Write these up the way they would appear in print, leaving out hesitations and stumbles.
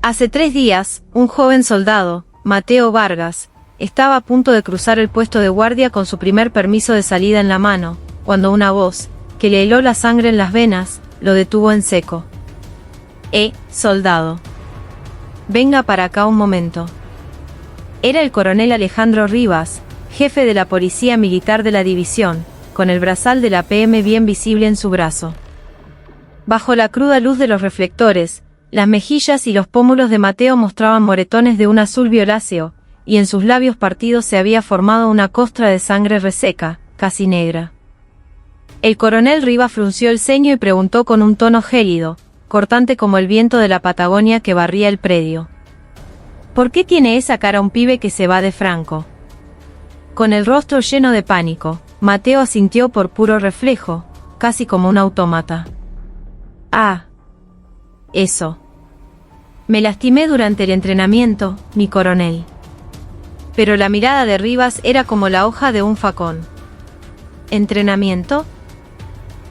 Hace 3 días, un joven soldado, Mateo Vargas, estaba a punto de cruzar el puesto de guardia con su primer permiso de salida en la mano, cuando una voz, que le heló la sangre en las venas, lo detuvo en seco. Soldado. Venga para acá un momento. Era el coronel Alejandro Rivas, jefe de la policía militar de la división, con el brazal de la PM bien visible en su brazo. Bajo la cruda luz de los reflectores, las mejillas y los pómulos de Mateo mostraban moretones de un azul violáceo, y en sus labios partidos se había formado una costra de sangre reseca, casi negra. El coronel Rivas frunció el ceño y preguntó con un tono gélido, cortante como el viento de la Patagonia que barría el predio: ¿por qué tiene esa cara un pibe que se va de Franco? Con el rostro lleno de pánico, Mateo asintió por puro reflejo, casi como un autómata. Eso. Me lastimé durante el entrenamiento, mi coronel. Pero la mirada de Rivas era como la hoja de un facón. ¿Entrenamiento?,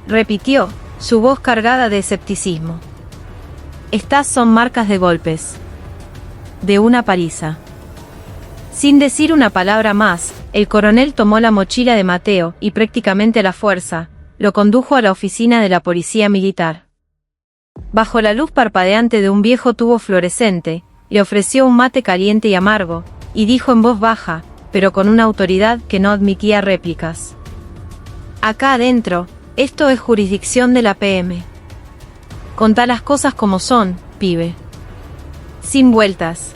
repitió, su voz cargada de escepticismo. Estas son marcas de golpes. De una paliza. Sin decir una palabra más, el coronel tomó la mochila de Mateo y prácticamente a la fuerza, lo condujo a la oficina de la policía militar. Bajo la luz parpadeante de un viejo tubo fluorescente, le ofreció un mate caliente y amargo, y dijo en voz baja, pero con una autoridad que no admitía réplicas: acá adentro, esto es jurisdicción de la PM. Contá las cosas como son, pibe. Sin vueltas.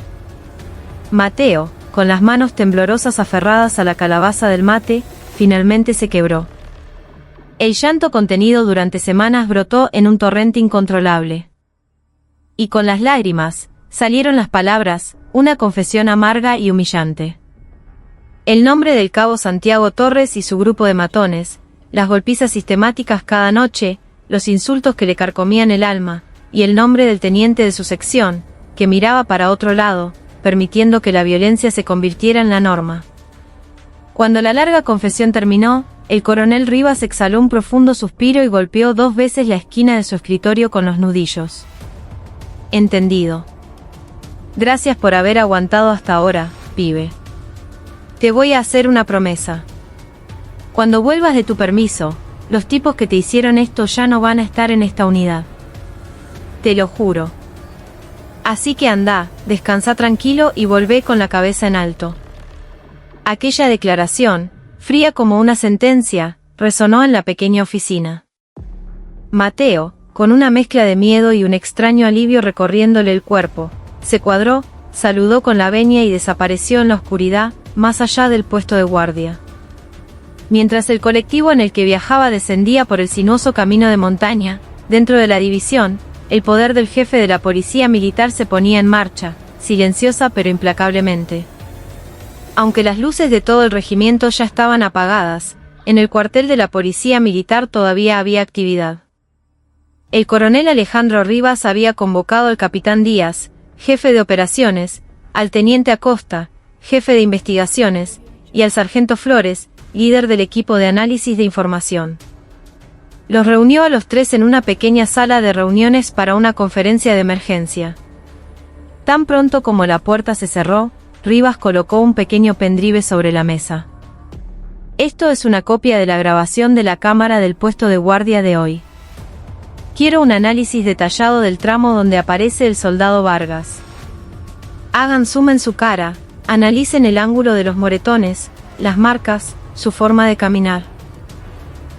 Mateo, con las manos temblorosas aferradas a la calabaza del mate, finalmente se quebró. El llanto contenido durante semanas brotó en un torrente incontrolable. Y con las lágrimas, salieron las palabras, una confesión amarga y humillante. El nombre del cabo Santiago Torres y su grupo de matones, las golpizas sistemáticas cada noche, los insultos que le carcomían el alma, y el nombre del teniente de su sección, que miraba para otro lado, permitiendo que la violencia se convirtiera en la norma. Cuando la larga confesión terminó, el coronel Rivas exhaló un profundo suspiro y golpeó 2 veces la esquina de su escritorio con los nudillos. Entendido. Gracias por haber aguantado hasta ahora, pibe. Te voy a hacer una promesa. Cuando vuelvas de tu permiso, los tipos que te hicieron esto ya no van a estar en esta unidad. Te lo juro. Así que anda, descansa tranquilo y volvé con la cabeza en alto. Aquella declaración, fría como una sentencia, resonó en la pequeña oficina. Mateo, con una mezcla de miedo y un extraño alivio recorriéndole el cuerpo, se cuadró, saludó con la venia y desapareció en la oscuridad, más allá del puesto de guardia. Mientras el colectivo en el que viajaba descendía por el sinuoso camino de montaña, dentro de la división, el poder del jefe de la policía militar se ponía en marcha, silenciosa pero implacablemente. Aunque las luces de todo el regimiento ya estaban apagadas, en el cuartel de la policía militar todavía había actividad. El coronel Alejandro Rivas había convocado al capitán Díaz, jefe de operaciones, al teniente Acosta, jefe de investigaciones, y al sargento Flores, líder del equipo de análisis de información. Los reunió a los 3 en una pequeña sala de reuniones para una conferencia de emergencia. Tan pronto como la puerta se cerró, Rivas colocó un pequeño pendrive sobre la mesa. Esto es una copia de la grabación de la cámara del puesto de guardia de hoy. Quiero un análisis detallado del tramo donde aparece el soldado Vargas. Hagan zoom en su cara, analicen el ángulo de los moretones, las marcas, su forma de caminar.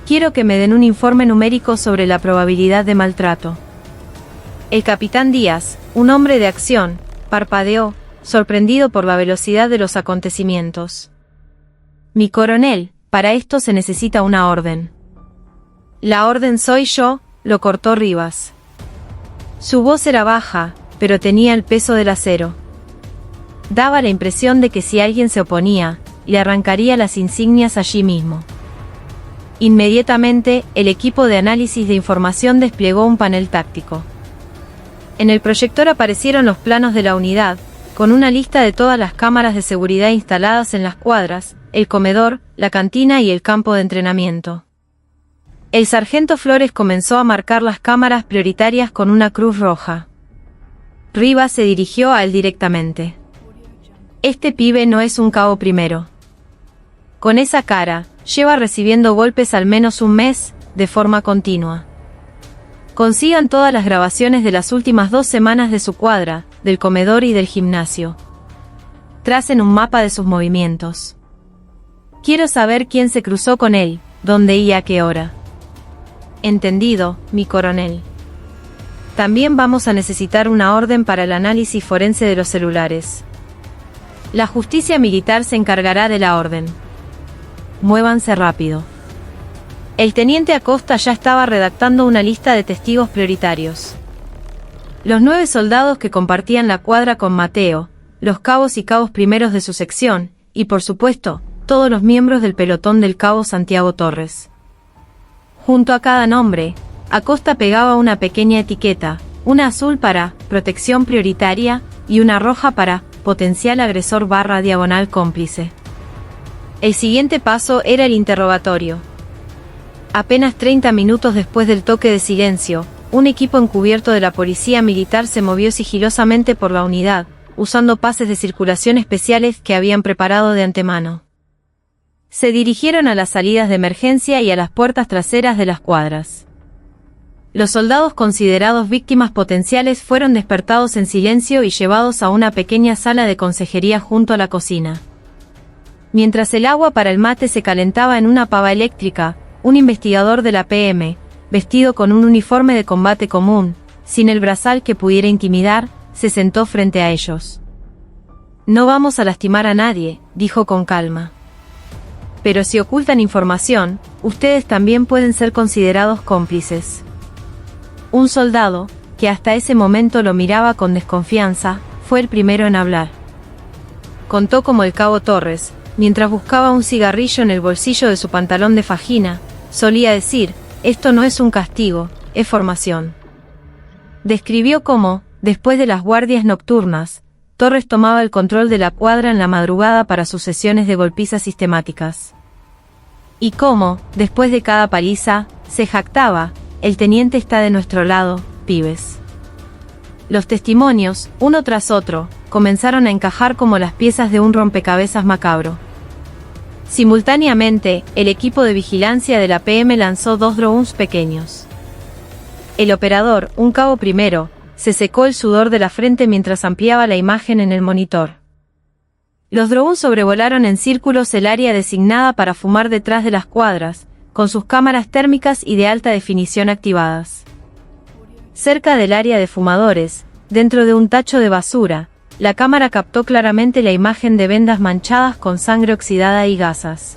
Quiero que me den un informe numérico sobre la probabilidad de maltrato. El capitán Díaz, un hombre de acción, parpadeó, sorprendido por la velocidad de los acontecimientos. Mi coronel, para esto se necesita una orden. La orden soy yo, lo cortó Rivas. Su voz era baja, pero tenía el peso del acero. Daba la impresión de que si alguien se oponía, le arrancaría las insignias allí mismo. Inmediatamente, el equipo de análisis de información desplegó un panel táctico. En el proyector aparecieron los planos de la unidad, con una lista de todas las cámaras de seguridad instaladas en las cuadras, el comedor, la cantina y el campo de entrenamiento. El sargento Flores comenzó a marcar las cámaras prioritarias con una cruz roja. Rivas se dirigió a él directamente. Este pibe no es un cabo primero. Con esa cara, lleva recibiendo golpes al menos un mes, de forma continua. Consigan todas las grabaciones de las últimas 2 semanas de su cuadra, del comedor y del gimnasio. Tracen un mapa de sus movimientos. Quiero saber quién se cruzó con él, dónde y a qué hora. Entendido, mi coronel. También vamos a necesitar una orden para el análisis forense de los celulares. La justicia militar se encargará de la orden. Muévanse rápido. El teniente Acosta ya estaba redactando una lista de testigos prioritarios. Los 9 soldados que compartían la cuadra con Mateo, los cabos y cabos primeros de su sección, y por supuesto, todos los miembros del pelotón del cabo Santiago Torres. Junto a cada nombre, Acosta pegaba una pequeña etiqueta, una azul para protección prioritaria y una roja para potencial agresor / cómplice. El siguiente paso era el interrogatorio. Apenas 30 minutos después del toque de silencio, un equipo encubierto de la policía militar se movió sigilosamente por la unidad, usando pases de circulación especiales que habían preparado de antemano. Se dirigieron a las salidas de emergencia y a las puertas traseras de las cuadras. Los soldados considerados víctimas potenciales fueron despertados en silencio y llevados a una pequeña sala de consejería junto a la cocina. Mientras el agua para el mate se calentaba en una pava eléctrica, un investigador de la PM, vestido con un uniforme de combate común, sin el brazal que pudiera intimidar, se sentó frente a ellos. No vamos a lastimar a nadie, dijo con calma. Pero si ocultan información, ustedes también pueden ser considerados cómplices. Un soldado, que hasta ese momento lo miraba con desconfianza, fue el primero en hablar. Contó como el cabo Torres, mientras buscaba un cigarrillo en el bolsillo de su pantalón de fajina, solía decir, esto no es un castigo, es formación. Describió cómo, después de las guardias nocturnas, Torres tomaba el control de la cuadra en la madrugada para sus sesiones de golpizas sistemáticas. Y cómo, después de cada paliza, se jactaba, el teniente está de nuestro lado, pibes. Los testimonios, uno tras otro, comenzaron a encajar como las piezas de un rompecabezas macabro. Simultáneamente, el equipo de vigilancia de la PM lanzó 2 drones pequeños. El operador, un cabo primero, se secó el sudor de la frente mientras ampliaba la imagen en el monitor. Los drones sobrevolaron en círculos el área designada para fumar detrás de las cuadras, con sus cámaras térmicas y de alta definición activadas. Cerca del área de fumadores, dentro de un tacho de basura, la cámara captó claramente la imagen de vendas manchadas con sangre oxidada y gasas.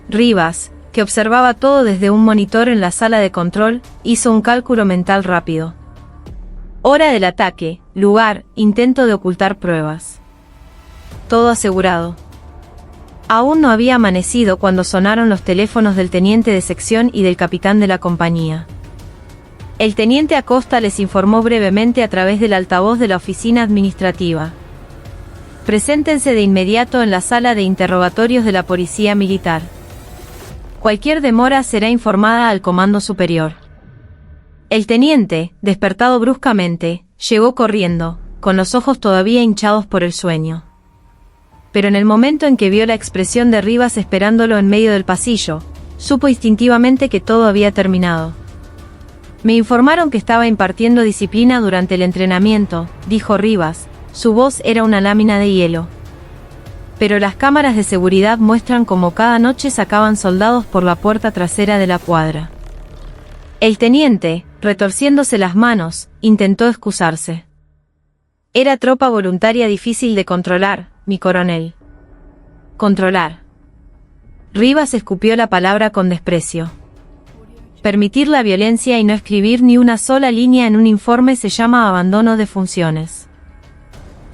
Rivas, que observaba todo desde un monitor en la sala de control, hizo un cálculo mental rápido. Hora del ataque, lugar, intento de ocultar pruebas. Todo asegurado. Aún no había amanecido cuando sonaron los teléfonos del teniente de sección y del capitán de la compañía. El teniente Acosta les informó brevemente a través del altavoz de la oficina administrativa. Preséntense de inmediato en la sala de interrogatorios de la policía militar. Cualquier demora será informada al comando superior. El teniente, despertado bruscamente, llegó corriendo, con los ojos todavía hinchados por el sueño. Pero en el momento en que vio la expresión de Rivas esperándolo en medio del pasillo, supo instintivamente que todo había terminado. Me informaron que estaba impartiendo disciplina durante el entrenamiento, dijo Rivas, su voz era una lámina de hielo. Pero las cámaras de seguridad muestran cómo cada noche sacaban soldados por la puerta trasera de la cuadra. El teniente, retorciéndose las manos, intentó excusarse. Era tropa voluntaria difícil de controlar, mi coronel. Controlar. Rivas escupió la palabra con desprecio. Permitir la violencia y no escribir ni una sola línea en un informe se llama abandono de funciones.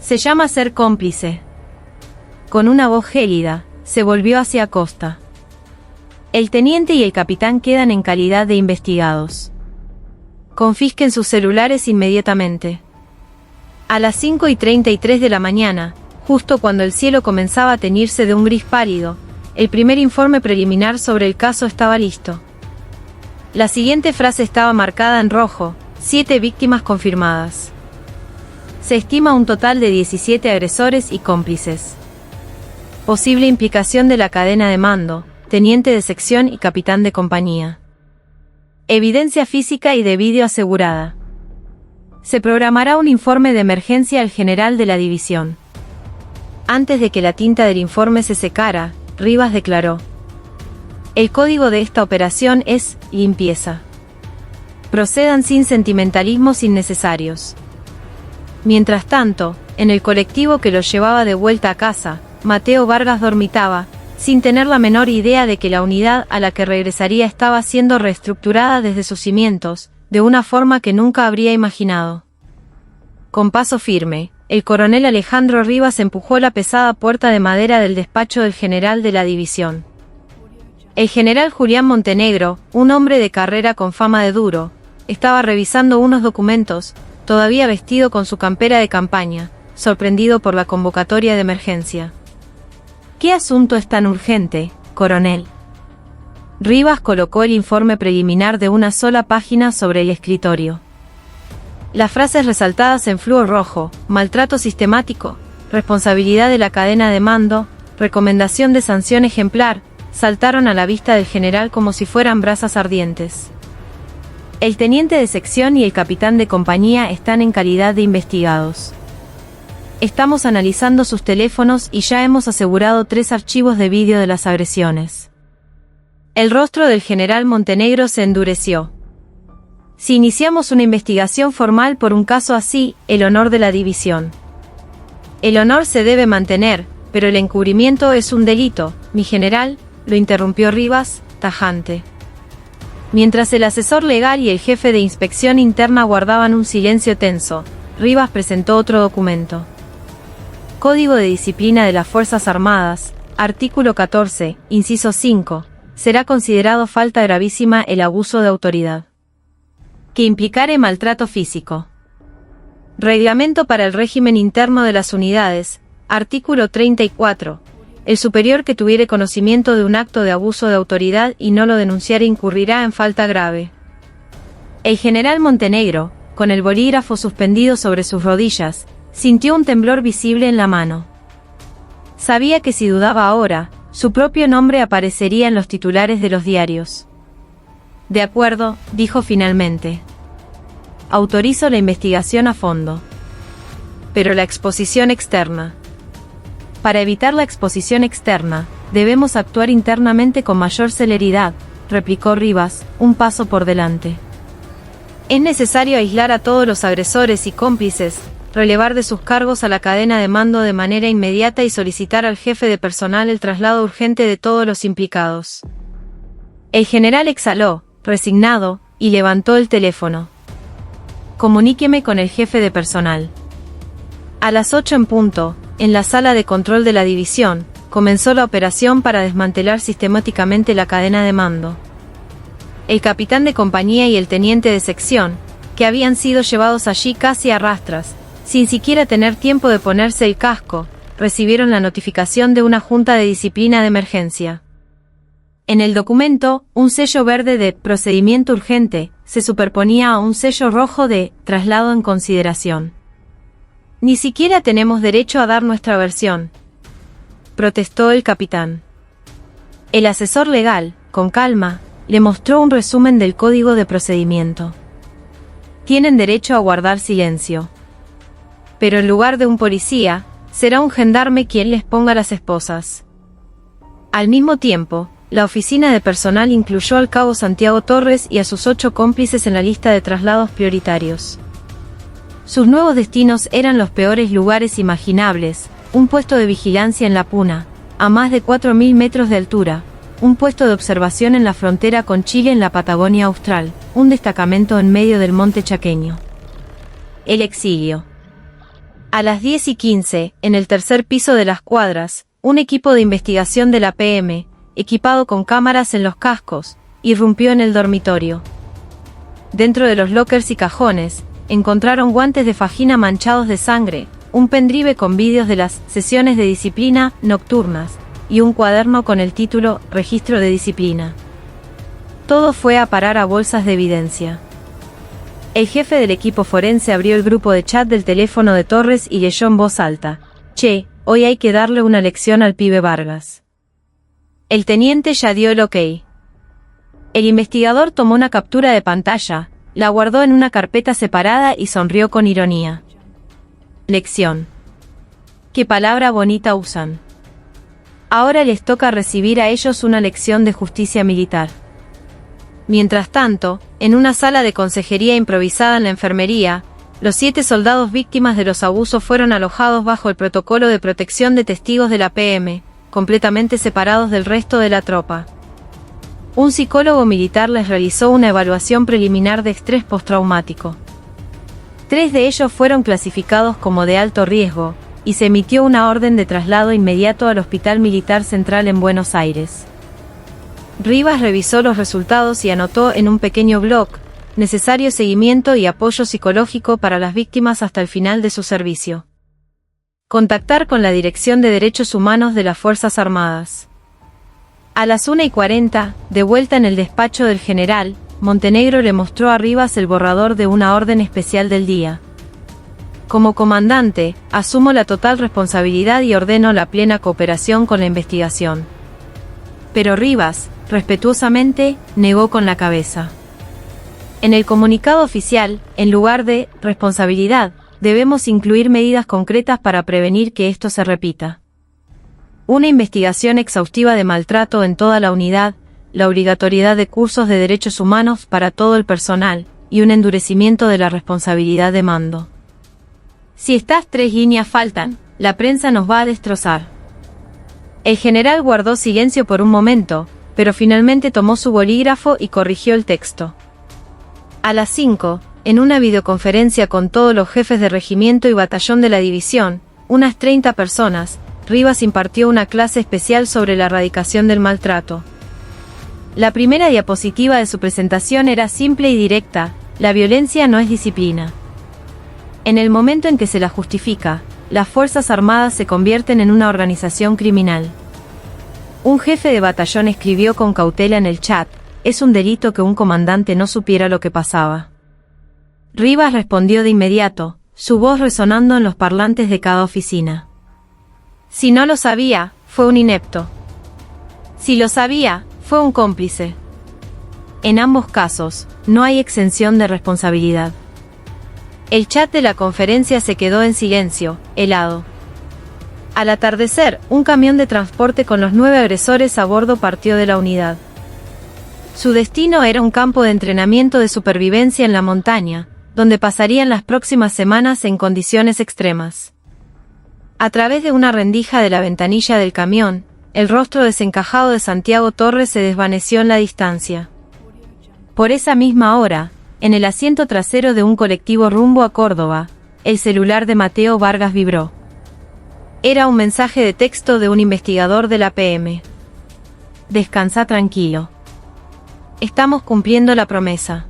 Se llama ser cómplice. Con una voz gélida, se volvió hacia Acosta. El teniente y el capitán quedan en calidad de investigados. Confisquen sus celulares inmediatamente. A las 5:33 de la mañana, justo cuando el cielo comenzaba a teñirse de un gris pálido, el primer informe preliminar sobre el caso estaba listo. La siguiente frase estaba marcada en rojo: 7 víctimas confirmadas. Se estima un total de 17 agresores y cómplices. Posible implicación de la cadena de mando, teniente de sección y capitán de compañía. Evidencia física y de vídeo asegurada. Se programará un informe de emergencia al general de la división. Antes de que la tinta del informe se secara, Rivas declaró: el código de esta operación es limpieza. Procedan sin sentimentalismos innecesarios. Mientras tanto, en el colectivo que los llevaba de vuelta a casa, Mateo Vargas dormitaba, sin tener la menor idea de que la unidad a la que regresaría estaba siendo reestructurada desde sus cimientos, de una forma que nunca habría imaginado. Con paso firme, el coronel Alejandro Rivas empujó la pesada puerta de madera del despacho del general de la división. El general Julián Montenegro, un hombre de carrera con fama de duro, estaba revisando unos documentos, todavía vestido con su campera de campaña, sorprendido por la convocatoria de emergencia. ¿Qué asunto es tan urgente, coronel? Rivas colocó el informe preliminar de una sola página sobre el escritorio. Las frases resaltadas en flúor rojo: maltrato sistemático, responsabilidad de la cadena de mando, recomendación de sanción ejemplar, saltaron a la vista del general como si fueran brasas ardientes. El teniente de sección y el capitán de compañía están en calidad de investigados. Estamos analizando sus teléfonos y ya hemos asegurado 3 archivos de vídeo de las agresiones. El rostro del general Montenegro se endureció. Si iniciamos una investigación formal por un caso así, el honor de la división. El honor se debe mantener, pero el encubrimiento es un delito, mi general, lo interrumpió Rivas, tajante. Mientras el asesor legal y el jefe de inspección interna guardaban un silencio tenso, Rivas presentó otro documento. Código de Disciplina de las Fuerzas Armadas, artículo 14, inciso 5, será considerado falta gravísima el abuso de autoridad que implicare maltrato físico. Reglamento para el régimen interno de las unidades, artículo 34, el superior que tuviere conocimiento de un acto de abuso de autoridad y no lo denunciare incurrirá en falta grave. El general Montenegro, con el bolígrafo suspendido sobre sus rodillas, sintió un temblor visible en la mano. Sabía que si dudaba ahora, su propio nombre aparecería en los titulares de los diarios. De acuerdo, dijo finalmente. Autorizo la investigación a fondo. Pero la exposición externa. Para evitar la exposición externa, debemos actuar internamente con mayor celeridad, replicó Rivas, un paso por delante. Es necesario aislar a todos los agresores y cómplices, relevar de sus cargos a la cadena de mando de manera inmediata y solicitar al jefe de personal el traslado urgente de todos los implicados. El general exhaló, resignado, y levantó el teléfono. Comuníqueme con el jefe de personal. A las 8 en punto, en la sala de control de la división, comenzó la operación para desmantelar sistemáticamente la cadena de mando. El capitán de compañía y el teniente de sección, que habían sido llevados allí casi a rastras, sin siquiera tener tiempo de ponerse el casco, recibieron la notificación de una junta de disciplina de emergencia. En el documento, un sello verde de procedimiento urgente se superponía a un sello rojo de traslado en consideración. Ni siquiera tenemos derecho a dar nuestra versión, protestó el capitán. El asesor legal, con calma, le mostró un resumen del código de procedimiento. Tienen derecho a guardar silencio. Pero en lugar de un policía, será un gendarme quien les ponga las esposas. Al mismo tiempo, la oficina de personal incluyó al cabo Santiago Torres y a sus 8 cómplices en la lista de traslados prioritarios. Sus nuevos destinos eran los peores lugares imaginables: un puesto de vigilancia en La Puna, a más de 4.000 metros de altura, un puesto de observación en la frontera con Chile en la Patagonia Austral, un destacamento en medio del monte chaqueño. El exilio. A las 10:15, en el tercer piso de las cuadras, un equipo de investigación de la PM, equipado con cámaras en los cascos, irrumpió en el dormitorio. Dentro de los lockers y cajones, encontraron guantes de fajina manchados de sangre, un pendrive con vídeos de las sesiones de disciplina nocturnas, y un cuaderno con el título Registro de Disciplina. Todo fue a parar a bolsas de evidencia. El jefe del equipo forense abrió el grupo de chat del teléfono de Torres y leyó en voz alta: «Che, hoy hay que darle una lección al pibe Vargas». El teniente ya dio el ok. El investigador tomó una captura de pantalla, la guardó en una carpeta separada y sonrió con ironía. Lección. ¿Qué palabra bonita usan? Ahora les toca recibir a ellos una lección de justicia militar. Mientras tanto, en una sala de consejería improvisada en la enfermería, los 7 soldados víctimas de los abusos fueron alojados bajo el protocolo de protección de testigos de la PM, completamente separados del resto de la tropa. Un psicólogo militar les realizó una evaluación preliminar de estrés postraumático. 3 de ellos fueron clasificados como de alto riesgo, y se emitió una orden de traslado inmediato al Hospital Militar Central en Buenos Aires. Rivas revisó los resultados y anotó en un pequeño blog: necesario seguimiento y apoyo psicológico para las víctimas hasta el final de su servicio. Contactar con la Dirección de Derechos Humanos de las Fuerzas Armadas. A las 1:40, de vuelta en el despacho del general, Montenegro le mostró a Rivas el borrador de una orden especial del día. Como comandante, asumo la total responsabilidad y ordeno la plena cooperación con la investigación. Pero Rivas, respetuosamente, negó con la cabeza. En el comunicado oficial, en lugar de responsabilidad, debemos incluir medidas concretas para prevenir que esto se repita. Una investigación exhaustiva de maltrato en toda la unidad, la obligatoriedad de cursos de derechos humanos para todo el personal, y un endurecimiento de la responsabilidad de mando. Si estas 3 líneas faltan, la prensa nos va a destrozar. El general guardó silencio por un momento, pero finalmente tomó su bolígrafo y corrigió el texto. A las 5, en una videoconferencia con todos los jefes de regimiento y batallón de la división, unas 30 personas, Rivas impartió una clase especial sobre la erradicación del maltrato. La primera diapositiva de su presentación era simple y directa: la violencia no es disciplina. En el momento en que se la justifica, las Fuerzas Armadas se convierten en una organización criminal. Un jefe de batallón escribió con cautela en el chat: es un delito que un comandante no supiera lo que pasaba. Rivas respondió de inmediato, su voz resonando en los parlantes de cada oficina: si no lo sabía, fue un inepto. Si lo sabía, fue un cómplice. En ambos casos, no hay exención de responsabilidad. El chat de la conferencia se quedó en silencio, helado. Al atardecer, un camión de transporte con los 9 agresores a bordo partió de la unidad. Su destino era un campo de entrenamiento de supervivencia en la montaña, donde pasarían las próximas semanas en condiciones extremas. A través de una rendija de la ventanilla del camión, el rostro desencajado de Santiago Torres se desvaneció en la distancia. Por esa misma hora, en el asiento trasero de un colectivo rumbo a Córdoba, el celular de Mateo Vargas vibró. Era un mensaje de texto de un investigador de la PM. Descansa tranquilo. Estamos cumpliendo la promesa.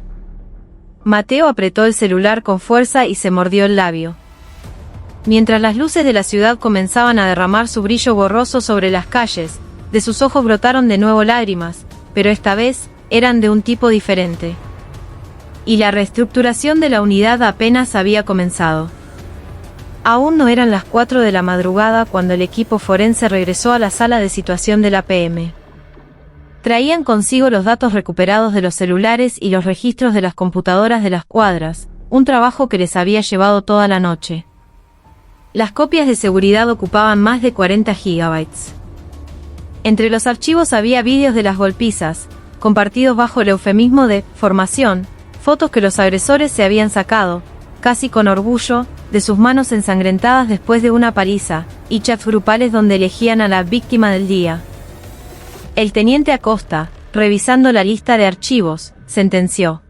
Mateo apretó el celular con fuerza y se mordió el labio. Mientras las luces de la ciudad comenzaban a derramar su brillo borroso sobre las calles, de sus ojos brotaron de nuevo lágrimas, pero esta vez, eran de un tipo diferente. Y la reestructuración de la unidad apenas había comenzado. Aún no eran las 4 de la madrugada cuando el equipo forense regresó a la sala de situación de la PM. Traían consigo los datos recuperados de los celulares y los registros de las computadoras de las cuadras, un trabajo que les había llevado toda la noche. Las copias de seguridad ocupaban más de 40 gigabytes. Entre los archivos había vídeos de las golpizas, compartidos bajo el eufemismo de formación, fotos que los agresores se habían sacado, casi con orgullo, de sus manos ensangrentadas después de una paliza, y chats grupales donde elegían a la víctima del día. El teniente Acosta, revisando la lista de archivos, sentenció: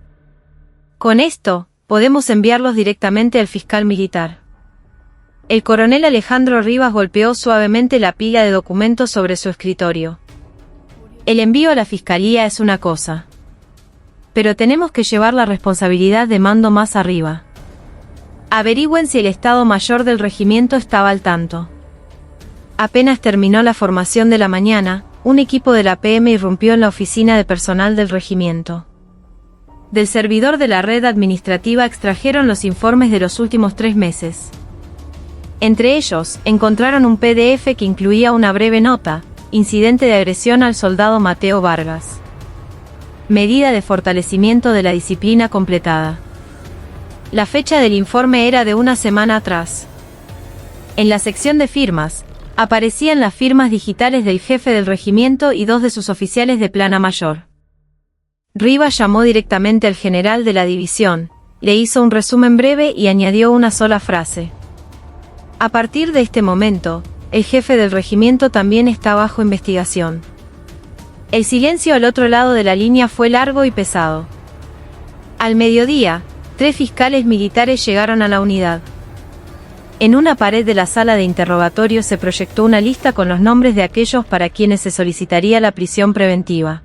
con esto, podemos enviarlos directamente al fiscal militar. El coronel Alejandro Rivas golpeó suavemente la pila de documentos sobre su escritorio. El envío a la fiscalía es una cosa. Pero tenemos que llevar la responsabilidad de mando más arriba. Averigüen si el Estado Mayor del regimiento estaba al tanto. Apenas terminó la formación de la mañana, un equipo de la PM irrumpió en la oficina de personal del regimiento. del servidor de la red administrativa extrajeron los informes de los últimos 3 meses. Entre ellos, encontraron un PDF que incluía una breve nota: incidente de agresión al soldado Mateo Vargas. Medida de fortalecimiento de la disciplina completada. La fecha del informe era de una semana atrás. En la sección de firmas, aparecían las firmas digitales del jefe del regimiento y 2 de sus oficiales de plana mayor. Rivas llamó directamente al general de la división, le hizo un resumen breve y añadió una sola frase: a partir de este momento, el jefe del regimiento también está bajo investigación. El silencio al otro lado de la línea fue largo y pesado. Al mediodía, 3 fiscales militares llegaron a la unidad. En una pared de la sala de interrogatorio se proyectó una lista con los nombres de aquellos para quienes se solicitaría la prisión preventiva.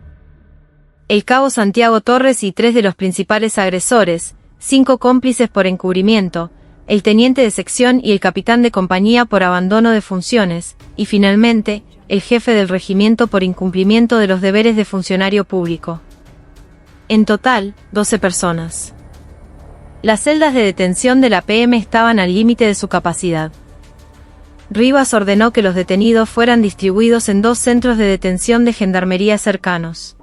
El cabo Santiago Torres y 3 de los principales agresores, 5 cómplices por encubrimiento, el teniente de sección y el capitán de compañía por abandono de funciones, y finalmente, el jefe del regimiento por incumplimiento de los deberes de funcionario público. En total, 12 personas. Las celdas de detención de la PM estaban al límite de su capacidad. Rivas ordenó que los detenidos fueran distribuidos en 2 centros de detención de gendarmería cercanos.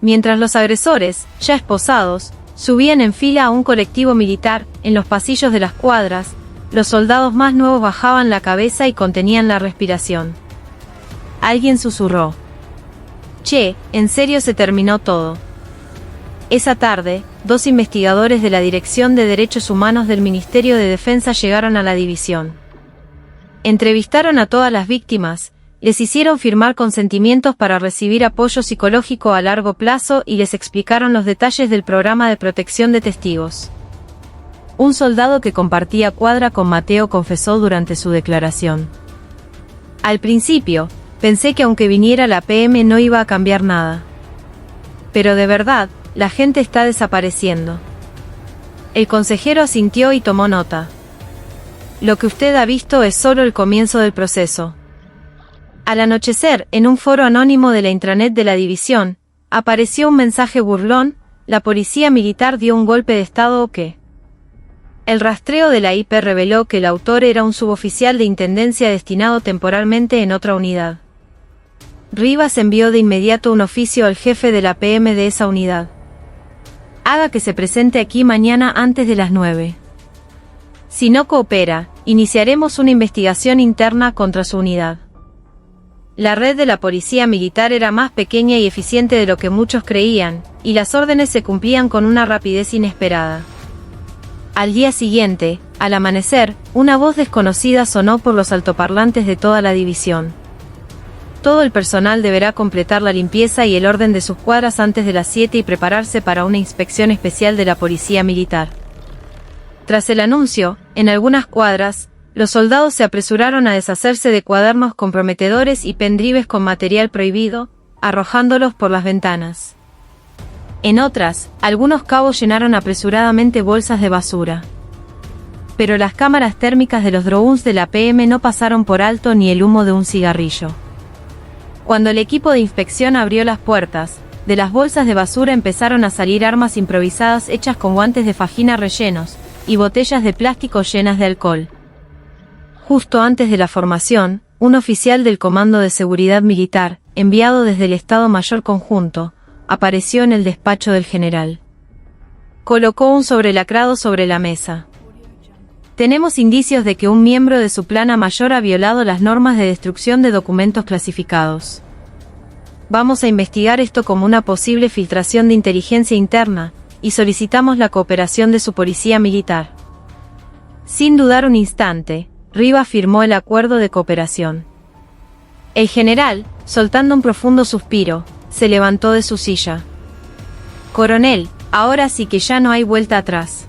Mientras los agresores, ya esposados, subían en fila a un colectivo militar, en los pasillos de las cuadras, los soldados más nuevos bajaban la cabeza y contenían la respiración. Alguien susurró: «Che, en serio se terminó todo». Esa tarde, 2 investigadores de la Dirección de Derechos Humanos del Ministerio de Defensa llegaron a la división. Entrevistaron a todas las víctimas, les hicieron firmar consentimientos para recibir apoyo psicológico a largo plazo y les explicaron los detalles del programa de protección de testigos. Un soldado que compartía cuadra con Mateo confesó durante su declaración: «Al principio, pensé que aunque viniera la PM no iba a cambiar nada. Pero de verdad, la gente está desapareciendo». El consejero asintió y tomó nota. «Lo que usted ha visto es solo el comienzo del proceso». Al anochecer, en un foro anónimo de la intranet de la división, apareció un mensaje burlón: «La policía militar dio un golpe de estado o qué». El rastreo de la IP reveló que el autor era un suboficial de intendencia destinado temporalmente en otra unidad. Rivas envió de inmediato un oficio al jefe de la PM de esa unidad: «Haga que se presente aquí mañana antes de las 9. Si no coopera, iniciaremos una investigación interna contra su unidad». La red de la policía militar era más pequeña y eficiente de lo que muchos creían, y las órdenes se cumplían con una rapidez inesperada. Al día siguiente, al amanecer, una voz desconocida sonó por los altoparlantes de toda la división: «Todo el personal deberá completar la limpieza y el orden de sus cuadras antes de las 7 y prepararse para una inspección especial de la policía militar». Tras el anuncio, en algunas cuadras, los soldados se apresuraron a deshacerse de cuadernos comprometedores y pendrives con material prohibido, arrojándolos por las ventanas. En otras, algunos cabos llenaron apresuradamente bolsas de basura. Pero las cámaras térmicas de los drones de la PM no pasaron por alto ni el humo de un cigarrillo. Cuando el equipo de inspección abrió las puertas, de las bolsas de basura empezaron a salir armas improvisadas hechas con guantes de fajina rellenos, y botellas de plástico llenas de alcohol. Justo antes de la formación, un oficial del Comando de Seguridad Militar, enviado desde el Estado Mayor Conjunto, apareció en el despacho del general. Colocó un sobrelacrado sobre la mesa. «Tenemos indicios de que un miembro de su plana mayor ha violado las normas de destrucción de documentos clasificados. Vamos a investigar esto como una posible filtración de inteligencia interna, y solicitamos la cooperación de su policía militar». Sin dudar un instante, Rivas firmó el acuerdo de cooperación. El general, soltando un profundo suspiro, se levantó de su silla. «Coronel, ahora sí que ya no hay vuelta atrás».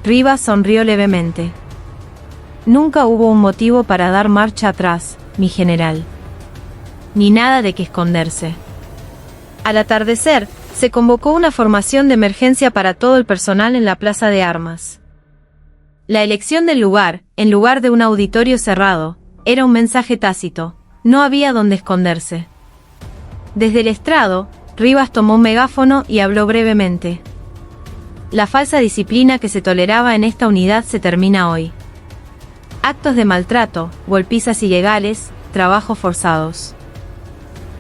Rivas sonrió levemente. «Nunca hubo un motivo para dar marcha atrás, mi general. Ni nada de qué esconderse». Al atardecer, se convocó una formación de emergencia para todo el personal en la plaza de armas. La elección del lugar, en lugar de un auditorio cerrado, era un mensaje tácito: no había donde esconderse. Desde el estrado, Rivas tomó un megáfono y habló brevemente. La falsa disciplina que se toleraba en esta unidad se termina hoy. Actos de maltrato, golpizas ilegales, trabajos forzados.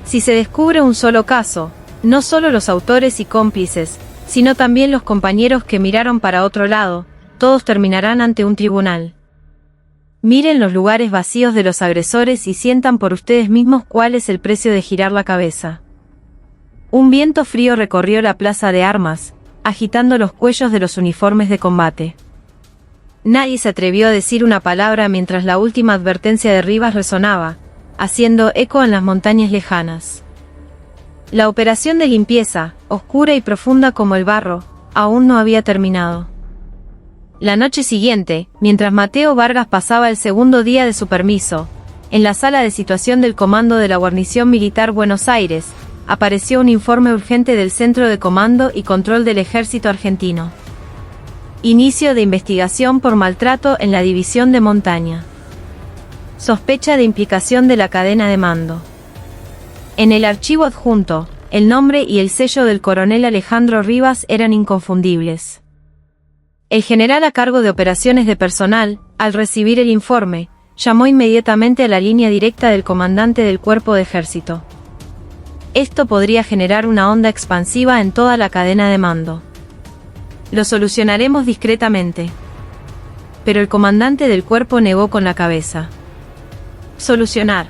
Si se descubre un solo caso, no solo los autores y cómplices, sino también los compañeros que miraron para otro lado, todos terminarán ante un tribunal. Miren los lugares vacíos de los agresores y sientan por ustedes mismos cuál es el precio de girar la cabeza. Un viento frío recorrió la plaza de armas, agitando los cuellos de los uniformes de combate. Nadie se atrevió a decir una palabra mientras la última advertencia de Rivas resonaba, haciendo eco en las montañas lejanas. La operación de limpieza, oscura y profunda como el barro, aún no había terminado. La noche siguiente, mientras Mateo Vargas pasaba el segundo día de su permiso, en la sala de situación del Comando de la Guarnición Militar Buenos Aires, apareció un informe urgente del Centro de Comando y Control del Ejército Argentino. Inicio de investigación por maltrato en la División de Montaña. Sospecha de implicación de la cadena de mando. En el archivo adjunto, el nombre y el sello del coronel Alejandro Rivas eran inconfundibles. El general a cargo de operaciones de personal, al recibir el informe, llamó inmediatamente a la línea directa del comandante del Cuerpo de Ejército. Esto podría generar una onda expansiva en toda la cadena de mando. Lo solucionaremos discretamente. Pero el comandante del cuerpo negó con la cabeza. Solucionar.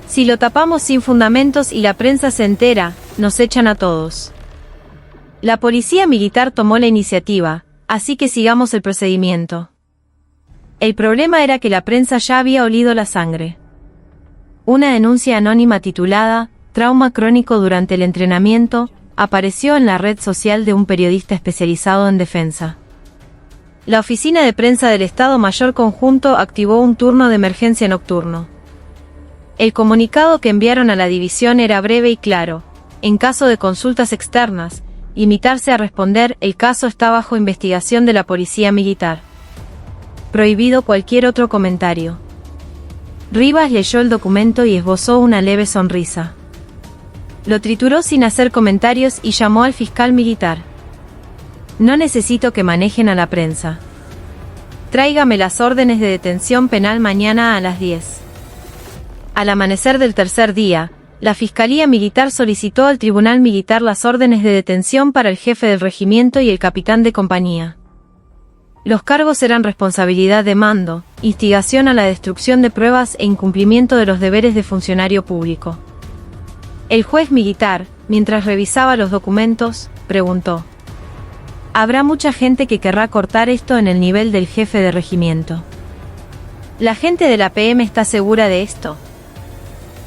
Si lo tapamos sin fundamentos y la prensa se entera, nos echan a todos. La policía militar tomó la iniciativa, así que sigamos el procedimiento. El problema era que la prensa ya había olido la sangre. Una denuncia anónima titulada Trauma crónico durante el entrenamiento apareció en la red social de un periodista especializado en defensa. La Oficina de Prensa del Estado Mayor Conjunto activó un turno de emergencia nocturno. El comunicado que enviaron a la división era breve y claro: en caso de consultas externas, limitarse a responder, el caso está bajo investigación de la Policía Militar. Prohibido cualquier otro comentario. Rivas leyó el documento y esbozó una leve sonrisa. Lo trituró sin hacer comentarios y llamó al fiscal militar. No necesito que manejen a la prensa. Tráigame las órdenes de detención penal mañana a las 10. Al amanecer del tercer día, la Fiscalía Militar solicitó al Tribunal Militar las órdenes de detención para el jefe del regimiento y el capitán de compañía. Los cargos eran responsabilidad de mando, instigación a la destrucción de pruebas e incumplimiento de los deberes de funcionario público. El juez militar, mientras revisaba los documentos, preguntó: ¿habrá mucha gente que querrá cortar esto en el nivel del jefe de regimiento? ¿La gente de la PM está segura de esto?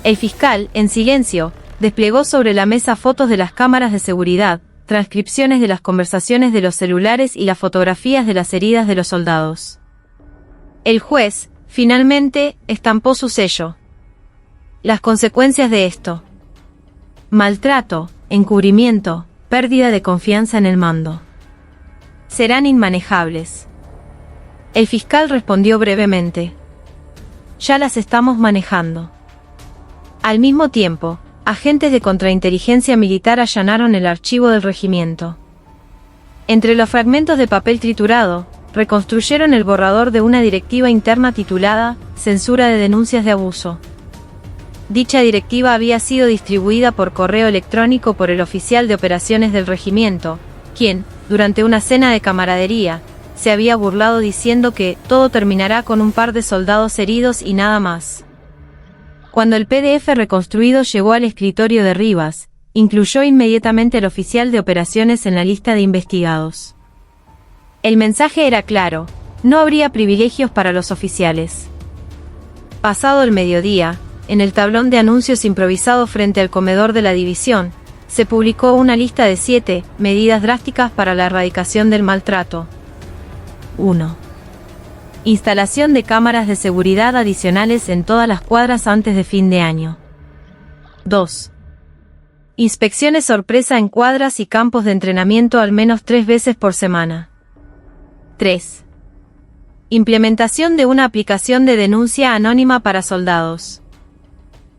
El fiscal, en silencio, desplegó sobre la mesa fotos de las cámaras de seguridad, transcripciones de las conversaciones de los celulares y las fotografías de las heridas de los soldados. El juez, finalmente, estampó su sello. Las consecuencias de esto: maltrato, encubrimiento, pérdida de confianza en el mando. Serán inmanejables. El fiscal respondió brevemente: ya las estamos manejando. Al mismo tiempo, agentes de contrainteligencia militar allanaron el archivo del regimiento. Entre los fragmentos de papel triturado, reconstruyeron el borrador de una directiva interna titulada Censura de denuncias de abuso. Dicha directiva había sido distribuida por correo electrónico por el oficial de operaciones del regimiento, quien, durante una cena de camaradería, se había burlado diciendo que todo terminará con un par de soldados heridos y nada más. Cuando el PDF reconstruido llegó al escritorio de Rivas, incluyó inmediatamente al oficial de operaciones en la lista de investigados. El mensaje era claro: no habría privilegios para los oficiales. Pasado el mediodía, en el tablón de anuncios improvisado frente al comedor de la división, se publicó una lista de 7 medidas drásticas para la erradicación del maltrato. 1. Instalación de cámaras de seguridad adicionales en todas las cuadras antes de fin de año. 2. Inspecciones sorpresa en cuadras y campos de entrenamiento al menos 3 veces por semana. 3. Implementación de una aplicación de denuncia anónima para soldados.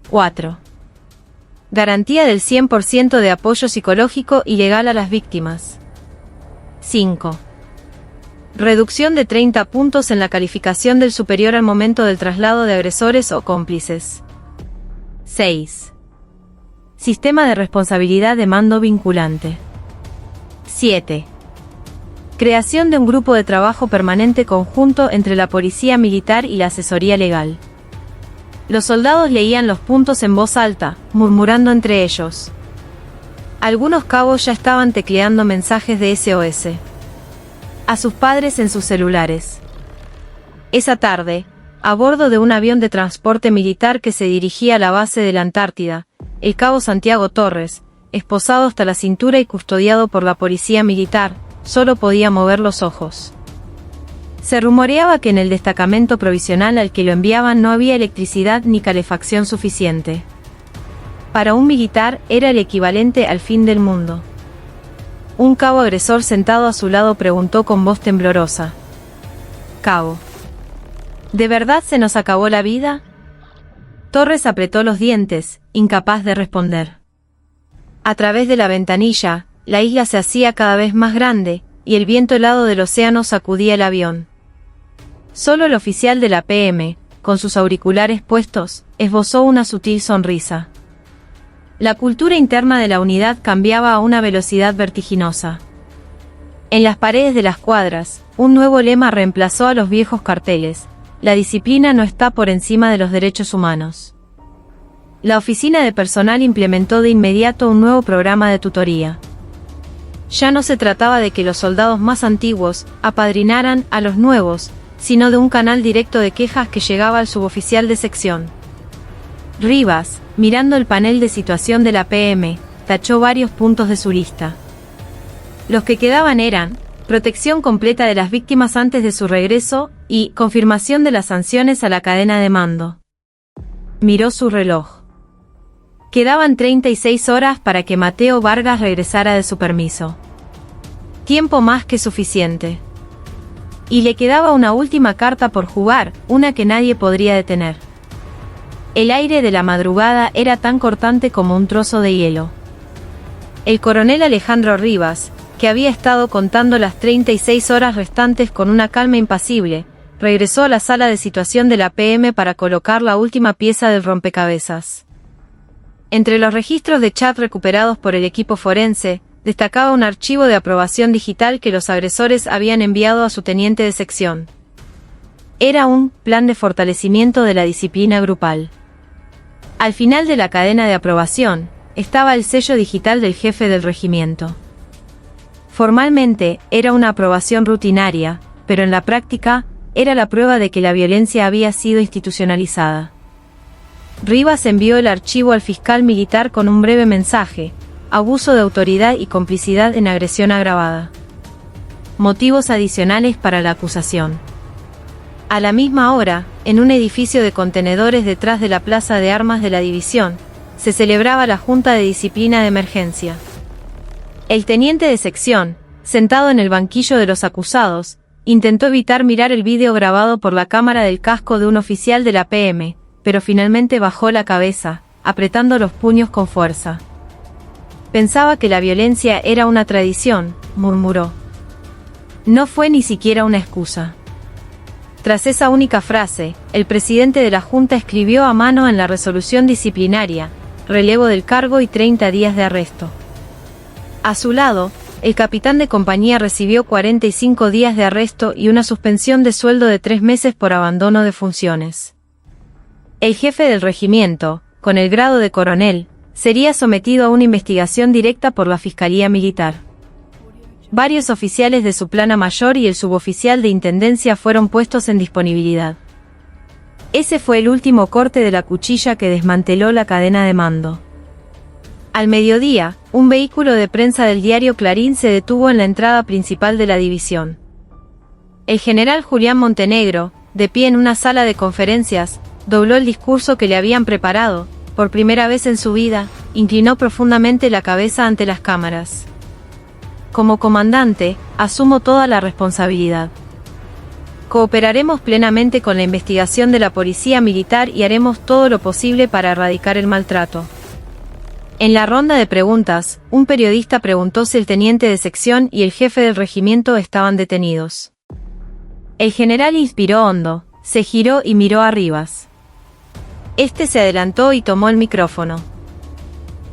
4. Garantía del 100% de apoyo psicológico y legal a las víctimas. 5. Reducción de 30 puntos en la calificación del superior al momento del traslado de agresores o cómplices. 6. Sistema de responsabilidad de mando vinculante. 7. Creación de un grupo de trabajo permanente conjunto entre la policía militar y la asesoría legal. Los soldados leían los puntos en voz alta, murmurando entre ellos. Algunos cabos ya estaban tecleando mensajes de SOS a sus padres en sus celulares. Esa tarde, a bordo de un avión de transporte militar que se dirigía a la base de la Antártida, el cabo Santiago Torres, esposado hasta la cintura y custodiado por la policía militar, solo podía mover los ojos. Se rumoreaba que en el destacamento provisional al que lo enviaban no había electricidad ni calefacción suficiente. Para un militar era el equivalente al fin del mundo. Un cabo agresor sentado a su lado preguntó con voz temblorosa: «Cabo, ¿de verdad se nos acabó la vida?». Torres apretó los dientes, incapaz de responder. A través de la ventanilla, la isla se hacía cada vez más grande, y el viento helado del océano sacudía el avión. Solo el oficial de la PM, con sus auriculares puestos, esbozó una sutil sonrisa. La cultura interna de la unidad cambiaba a una velocidad vertiginosa. En las paredes de las cuadras, un nuevo lema reemplazó a los viejos carteles: la disciplina no está por encima de los derechos humanos. La oficina de personal implementó de inmediato un nuevo programa de tutoría. Ya no se trataba de que los soldados más antiguos apadrinaran a los nuevos, sino de un canal directo de quejas que llegaba al suboficial de sección. Rivas, mirando el panel de situación de la PM, tachó varios puntos de su lista. Los que quedaban eran: protección completa de las víctimas antes de su regreso y confirmación de las sanciones a la cadena de mando. Miró su reloj. Quedaban 36 horas para que Mateo Vargas regresara de su permiso. Tiempo más que suficiente. Y le quedaba una última carta por jugar, una que nadie podría detener. El aire de la madrugada era tan cortante como un trozo de hielo. El coronel Alejandro Rivas, que había estado contando las 36 horas restantes con una calma impasible, regresó a la sala de situación de la PM para colocar la última pieza del rompecabezas. Entre los registros de chat recuperados por el equipo forense, destacaba un archivo de aprobación digital que los agresores habían enviado a su teniente de sección. Era un plan de fortalecimiento de la disciplina grupal. Al final de la cadena de aprobación, estaba el sello digital del jefe del regimiento. Formalmente, era una aprobación rutinaria, pero en la práctica, era la prueba de que la violencia había sido institucionalizada. Rivas envió el archivo al fiscal militar con un breve mensaje: abuso de autoridad y complicidad en agresión agravada. Motivos adicionales para la acusación. A la misma hora, en un edificio de contenedores detrás de la plaza de armas de la división, se celebraba la Junta de Disciplina de Emergencia. El teniente de sección, sentado en el banquillo de los acusados, intentó evitar mirar el vídeo grabado por la cámara del casco de un oficial de la PM, pero finalmente bajó la cabeza, apretando los puños con fuerza. Pensaba que la violencia era una tradición, murmuró. No fue ni siquiera una excusa. Tras esa única frase, el presidente de la Junta escribió a mano en la resolución disciplinaria: relevo del cargo y 30 días de arresto. A su lado, el capitán de compañía recibió 45 días de arresto y una suspensión de sueldo de 3 meses por abandono de funciones. El jefe del regimiento, con el grado de coronel, sería sometido a una investigación directa por la Fiscalía Militar. Varios oficiales de su plana mayor y el suboficial de intendencia fueron puestos en disponibilidad. Ese fue el último corte de la cuchilla que desmanteló la cadena de mando. Al mediodía, un vehículo de prensa del diario Clarín se detuvo en la entrada principal de la división. El general Julián Montenegro, de pie en una sala de conferencias, dobló el discurso que le habían preparado. Por primera vez en su vida, inclinó profundamente la cabeza ante las cámaras. Como comandante, asumo toda la responsabilidad. Cooperaremos plenamente con la investigación de la policía militar y haremos todo lo posible para erradicar el maltrato. En la ronda de preguntas, un periodista preguntó si el teniente de sección y el jefe del regimiento estaban detenidos. El general inspiró hondo, se giró y miró a Rivas. Este se adelantó y tomó el micrófono.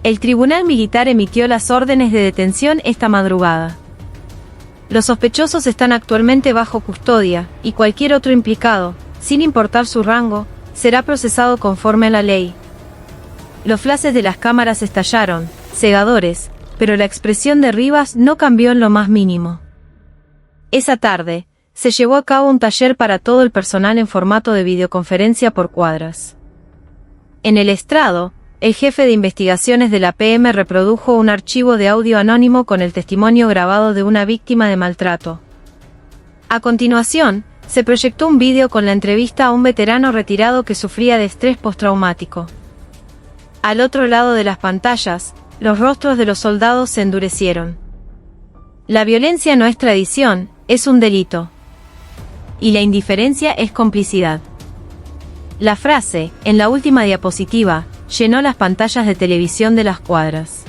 El tribunal militar emitió las órdenes de detención esta madrugada. Los sospechosos están actualmente bajo custodia, y cualquier otro implicado, sin importar su rango, será procesado conforme a la ley. Los flashes de las cámaras estallaron, cegadores, pero la expresión de Rivas no cambió en lo más mínimo. Esa tarde, se llevó a cabo un taller para todo el personal en formato de videoconferencia por cuadras. En el estrado, el jefe de investigaciones de la PM reprodujo un archivo de audio anónimo con el testimonio grabado de una víctima de maltrato. A continuación, se proyectó un vídeo con la entrevista a un veterano retirado que sufría de estrés postraumático. Al otro lado de las pantallas, los rostros de los soldados se endurecieron. La violencia no es tradición, es un delito. Y la indiferencia es complicidad. La frase, en la última diapositiva, llenó las pantallas de televisión de las cuadras.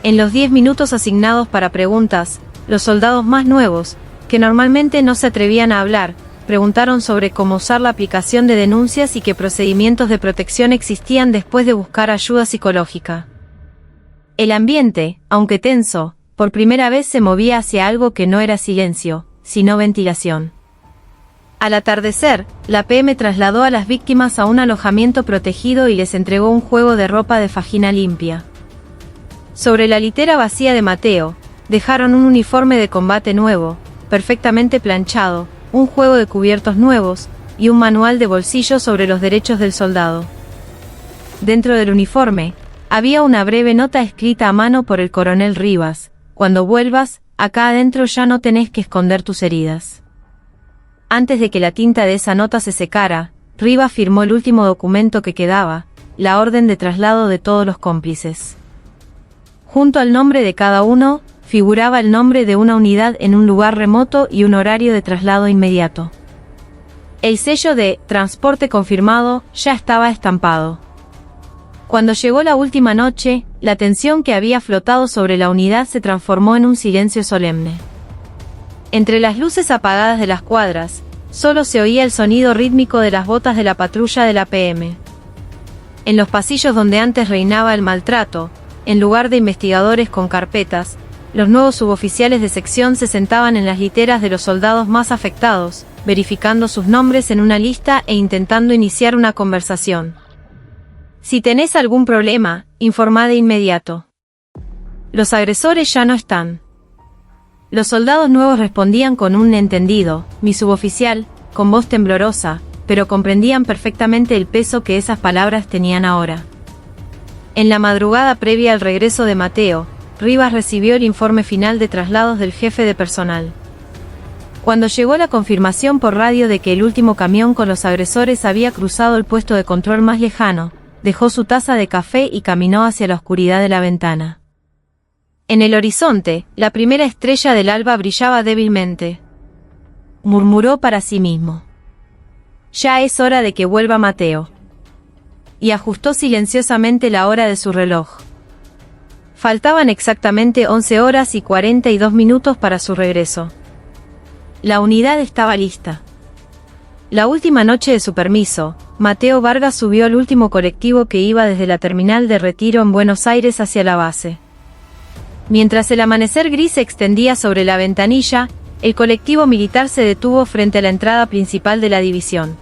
En los 10 minutos asignados para preguntas, los soldados más nuevos, que normalmente no se atrevían a hablar, preguntaron sobre cómo usar la aplicación de denuncias y qué procedimientos de protección existían después de buscar ayuda psicológica. El ambiente, aunque tenso, por primera vez se movía hacia algo que no era silencio, sino ventilación. Al atardecer, la PM trasladó a las víctimas a un alojamiento protegido y les entregó un juego de ropa de fajina limpia. Sobre la litera vacía de Mateo, dejaron un uniforme de combate nuevo, perfectamente planchado, un juego de cubiertos nuevos, y un manual de bolsillo sobre los derechos del soldado. Dentro del uniforme, había una breve nota escrita a mano por el coronel Rivas: cuando vuelvas, acá adentro ya no tenés que esconder tus heridas. Antes de que la tinta de esa nota se secara, Rivas firmó el último documento que quedaba, la orden de traslado de todos los cómplices. Junto al nombre de cada uno, figuraba el nombre de una unidad en un lugar remoto y un horario de traslado inmediato. El sello de transporte confirmado ya estaba estampado. Cuando llegó la última noche, la tensión que había flotado sobre la unidad se transformó en un silencio solemne. Entre las luces apagadas de las cuadras, solo se oía el sonido rítmico de las botas de la patrulla de la PM. En los pasillos donde antes reinaba el maltrato, en lugar de investigadores con carpetas, los nuevos suboficiales de sección se sentaban en las literas de los soldados más afectados, verificando sus nombres en una lista e intentando iniciar una conversación. Si tenés algún problema, informá de inmediato. Los agresores ya no están. Los soldados nuevos respondían con un entendido, mi suboficial, con voz temblorosa, pero comprendían perfectamente el peso que esas palabras tenían ahora. En la madrugada previa al regreso de Mateo, Rivas recibió el informe final de traslados del jefe de personal. Cuando llegó la confirmación por radio de que el último camión con los agresores había cruzado el puesto de control más lejano, dejó su taza de café y caminó hacia la oscuridad de la ventana. En el horizonte, la primera estrella del alba brillaba débilmente. Murmuró para sí mismo: ya es hora de que vuelva Mateo. Y ajustó silenciosamente la hora de su reloj. Faltaban exactamente 11 horas y 42 minutos para su regreso. La unidad estaba lista. La última noche de su permiso, Mateo Vargas subió al último colectivo que iba desde la terminal de Retiro en Buenos Aires hacia la base. Mientras el amanecer gris se extendía sobre la ventanilla, el colectivo militar se detuvo frente a la entrada principal de la división.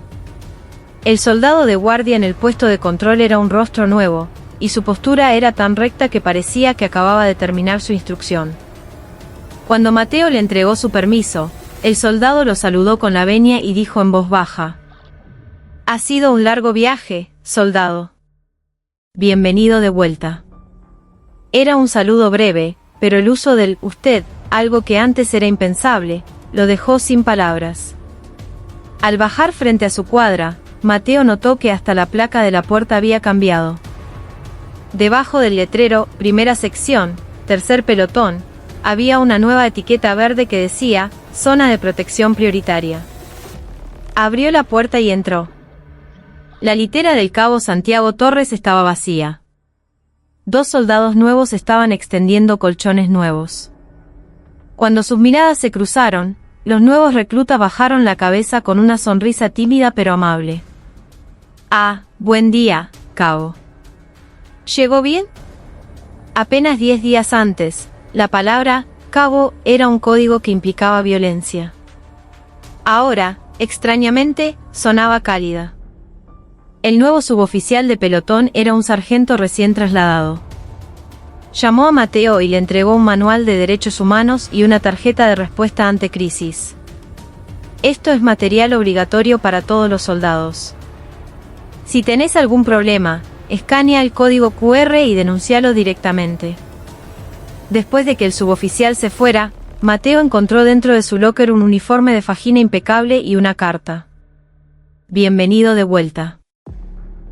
El soldado de guardia en el puesto de control era un rostro nuevo, y su postura era tan recta que parecía que acababa de terminar su instrucción. Cuando Mateo le entregó su permiso, el soldado lo saludó con la venia y dijo en voz baja: ha sido un largo viaje, soldado. Bienvenido de vuelta. Era un saludo breve, pero el uso del usted, algo que antes era impensable, lo dejó sin palabras. Al bajar frente a su cuadra, Mateo notó que hasta la placa de la puerta había cambiado. Debajo del letrero, primera sección, tercer pelotón, había una nueva etiqueta verde que decía, zona de protección prioritaria. Abrió la puerta y entró. La litera del cabo Santiago Torres estaba vacía. 2 soldados nuevos estaban extendiendo colchones nuevos. Cuando sus miradas se cruzaron, los nuevos reclutas bajaron la cabeza con una sonrisa tímida pero amable. «Ah, buen día, cabo. ¿Llegó bien?» Apenas 10 días antes, la palabra «cabo» era un código que implicaba violencia. Ahora, extrañamente, sonaba cálida. El nuevo suboficial de pelotón era un sargento recién trasladado. Llamó a Mateo y le entregó un manual de derechos humanos y una tarjeta de respuesta ante crisis. Esto es material obligatorio para todos los soldados. Si tenés algún problema, escanea el código QR y denúncialo directamente. Después de que el suboficial se fuera, Mateo encontró dentro de su locker un uniforme de fajina impecable y una carta. Bienvenido de vuelta.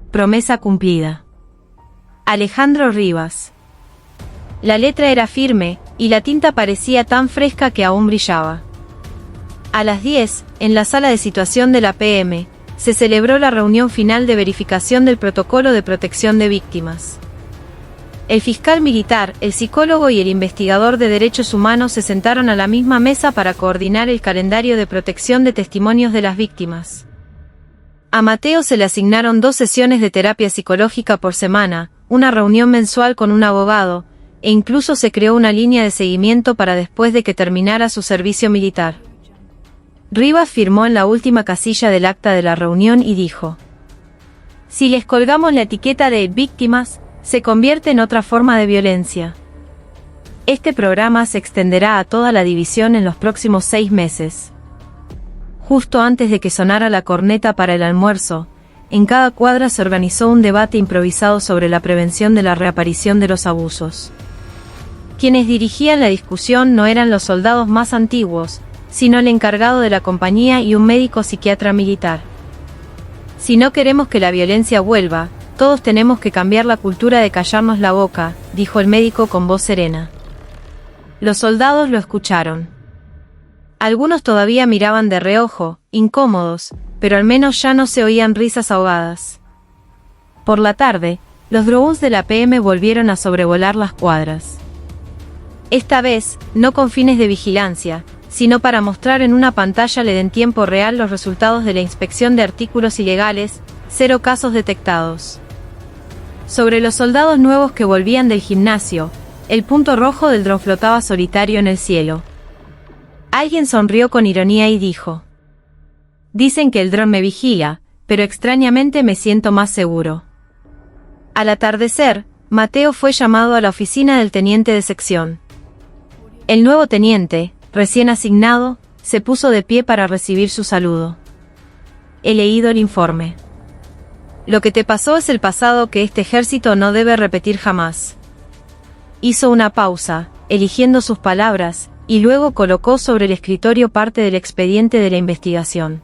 Promesa cumplida. Alejandro Rivas. La letra era firme, y la tinta parecía tan fresca que aún brillaba. A las 10, en la sala de situación de la PM, se celebró la reunión final de verificación del protocolo de protección de víctimas. El fiscal militar, el psicólogo y el investigador de derechos humanos se sentaron a la misma mesa para coordinar el calendario de protección de testimonios de las víctimas. A Mateo se le asignaron 2 sesiones de terapia psicológica por semana, una reunión mensual con un abogado, e incluso se creó una línea de seguimiento para después de que terminara su servicio militar. Rivas firmó en la última casilla del acta de la reunión y dijo: «Si les colgamos la etiqueta de víctimas, se convierte en otra forma de violencia. Este programa se extenderá a toda la división en los próximos 6 meses». Justo antes de que sonara la corneta para el almuerzo, en cada cuadra se organizó un debate improvisado sobre la prevención de la reaparición de los abusos. Quienes dirigían la discusión no eran los soldados más antiguos, sino el encargado de la compañía y un médico psiquiatra militar. «Si no queremos que la violencia vuelva, todos tenemos que cambiar la cultura de callarnos la boca», dijo el médico con voz serena. Los soldados lo escucharon. Algunos todavía miraban de reojo, incómodos, pero al menos ya no se oían risas ahogadas. Por la tarde, los drones de la PM volvieron a sobrevolar las cuadras. Esta vez, no con fines de vigilancia, sino para mostrar en una pantalla LED en tiempo real los resultados de la inspección de artículos ilegales, 0 casos detectados. Sobre los soldados nuevos que volvían del gimnasio, el punto rojo del dron flotaba solitario en el cielo. Alguien sonrió con ironía y dijo: «Dicen que el dron me vigila, pero extrañamente me siento más seguro». Al atardecer, Mateo fue llamado a la oficina del teniente de sección. El nuevo teniente, recién asignado, se puso de pie para recibir su saludo. «He leído el informe. Lo que te pasó es el pasado que este ejército no debe repetir jamás». Hizo una pausa, eligiendo sus palabras, y luego colocó sobre el escritorio parte del expediente de la investigación.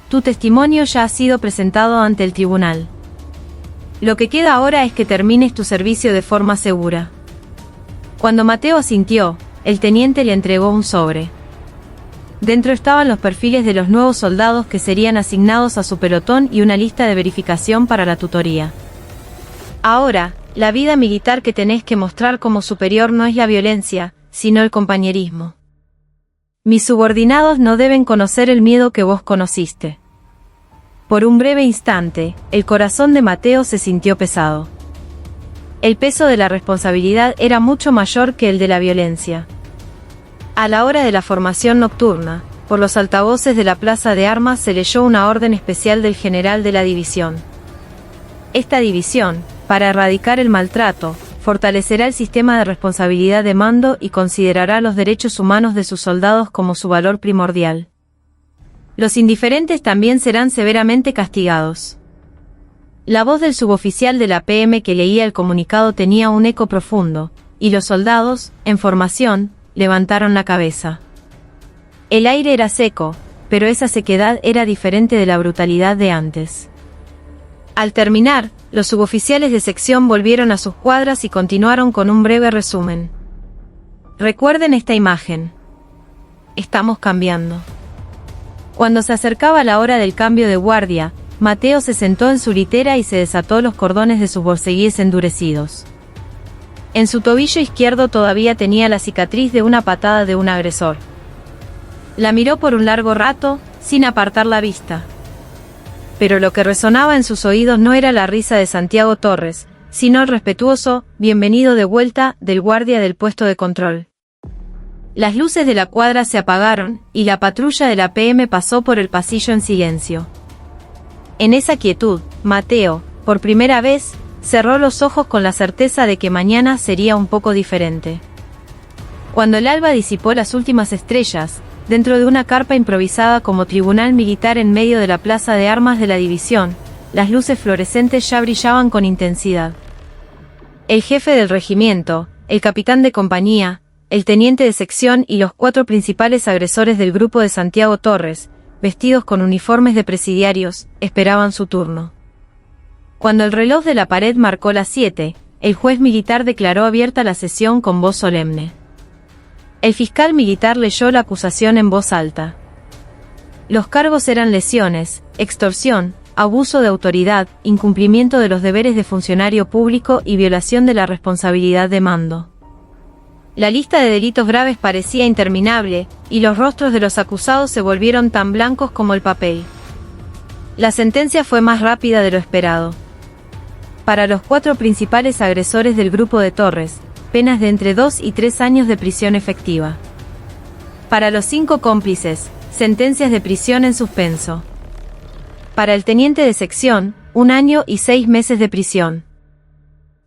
«Tu testimonio ya ha sido presentado ante el tribunal. Lo que queda ahora es que termines tu servicio de forma segura». Cuando Mateo asintió, el teniente le entregó un sobre. Dentro estaban los perfiles de los nuevos soldados que serían asignados a su pelotón y una lista de verificación para la tutoría. «Ahora, la vida militar que tenés que mostrar como superior no es la violencia, sino el compañerismo. Mis subordinados no deben conocer el miedo que vos conociste». Por un breve instante, el corazón de Mateo se sintió pesado. El peso de la responsabilidad era mucho mayor que el de la violencia. A la hora de la formación nocturna, por los altavoces de la plaza de armas se leyó una orden especial del general de la división. Esta división, para erradicar el maltrato, fortalecerá el sistema de responsabilidad de mando y considerará los derechos humanos de sus soldados como su valor primordial. Los indiferentes también serán severamente castigados. La voz del suboficial de la PM que leía el comunicado tenía un eco profundo, y los soldados, en formación, levantaron la cabeza. El aire era seco, pero esa sequedad era diferente de la brutalidad de antes. Al terminar, los suboficiales de sección volvieron a sus cuadras y continuaron con un breve resumen. «Recuerden esta imagen. Estamos cambiando». Cuando se acercaba la hora del cambio de guardia, Mateo se sentó en su litera y se desató los cordones de sus borceguíes endurecidos. En su tobillo izquierdo todavía tenía la cicatriz de una patada de un agresor. La miró por un largo rato, sin apartar la vista. Pero lo que resonaba en sus oídos no era la risa de Santiago Torres, sino el respetuoso «bienvenido de vuelta» del guardia del puesto de control. Las luces de la cuadra se apagaron, y la patrulla de la PM pasó por el pasillo en silencio. En esa quietud, Mateo, por primera vez, cerró los ojos con la certeza de que mañana sería un poco diferente. Cuando el alba disipó las últimas estrellas, dentro de una carpa improvisada como tribunal militar en medio de la plaza de armas de la división, las luces fluorescentes ya brillaban con intensidad. El jefe del regimiento, el capitán de compañía, el teniente de sección y los 4 principales agresores del grupo de Santiago Torres, vestidos con uniformes de presidiarios, esperaban su turno. Cuando el reloj de la pared marcó las 7, el juez militar declaró abierta la sesión con voz solemne. El fiscal militar leyó la acusación en voz alta. Los cargos eran lesiones, extorsión, abuso de autoridad, incumplimiento de los deberes de funcionario público y violación de la responsabilidad de mando. La lista de delitos graves parecía interminable, y los rostros de los acusados se volvieron tan blancos como el papel. La sentencia fue más rápida de lo esperado. Para los 4 principales agresores del grupo de Torres, penas de entre 2 y 3 años de prisión efectiva. Para los 5 cómplices, sentencias de prisión en suspenso. Para el teniente de sección, 1 año y 6 meses de prisión.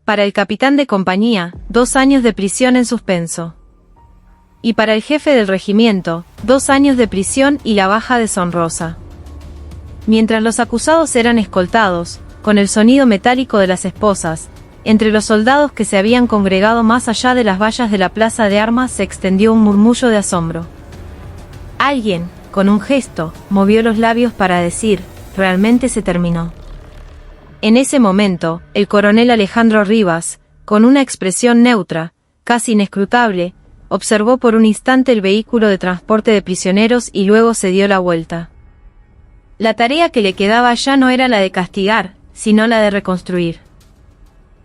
Para el capitán de compañía, 2 años de prisión en suspenso. Y para el jefe del regimiento, 2 años de prisión y la baja deshonrosa. Mientras los acusados eran escoltados, con el sonido metálico de las esposas, entre los soldados que se habían congregado más allá de las vallas de la plaza de armas se extendió un murmullo de asombro. Alguien, con un gesto, movió los labios para decir, realmente se terminó. En ese momento, el coronel Alejandro Rivas, con una expresión neutra, casi inescrutable, observó por un instante el vehículo de transporte de prisioneros y luego se dio la vuelta. La tarea que le quedaba ya no era la de castigar, sino la de reconstruir.